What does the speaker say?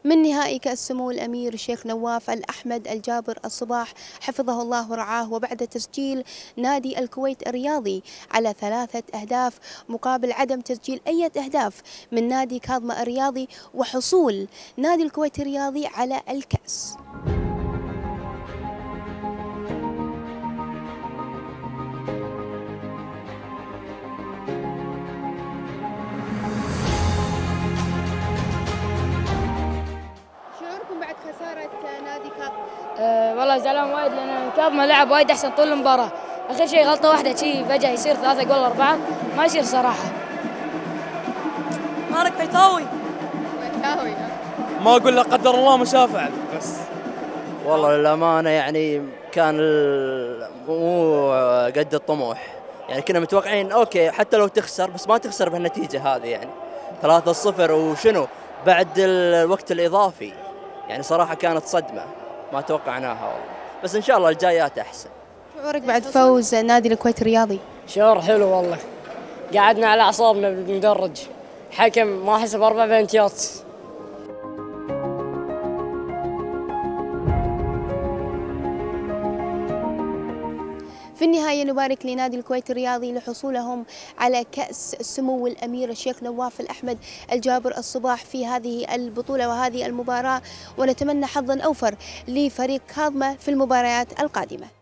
من نهائي كأس سمو الأمير الشيخ نواف الأحمد الجابر الصباح حفظه الله ورعاه، وبعد تسجيل نادي الكويت الرياضي على 3 أهداف مقابل عدم تسجيل أي أهداف من نادي كاظمة الرياضي، وحصول نادي الكويت الرياضي على الكأس. شعوركم بعد خسارة نادي كاظمة؟ والله زعلان وايد لأن كاظمة لعب وايد أحسن طول المباراة. آخر شيء غلطة واحدة شي فجأة يصير 3 جول 4 ما يصير صراحة. مالك بيتاوي؟ ما أقول لا قدر الله ما شاء فعل بس. والله للأمانة يعني كان مو قد الطموح، يعني كنا متوقعين أوكي حتى لو تخسر بس ما تخسر بهالنتيجة هذه، يعني 3-0 وشنو بعد الوقت الإضافي، يعني صراحة كانت صدمة ما توقعناها والله، بس إن شاء الله الجايات أحسن. شعورك بعد فوز نادي الكويت الرياضي؟ شعور حلو والله، قعدنا على أعصابنا بالمدرج، حكم ما حسب 4 بلنتيات. في النهاية نبارك لنادي الكويت الرياضي لحصولهم على كأس سمو الأمير الشيخ نواف الأحمد الجابر الصباح في هذه البطولة وهذه المباراة، ونتمنى حظا أوفر لفريق كاظمة في المباريات القادمة.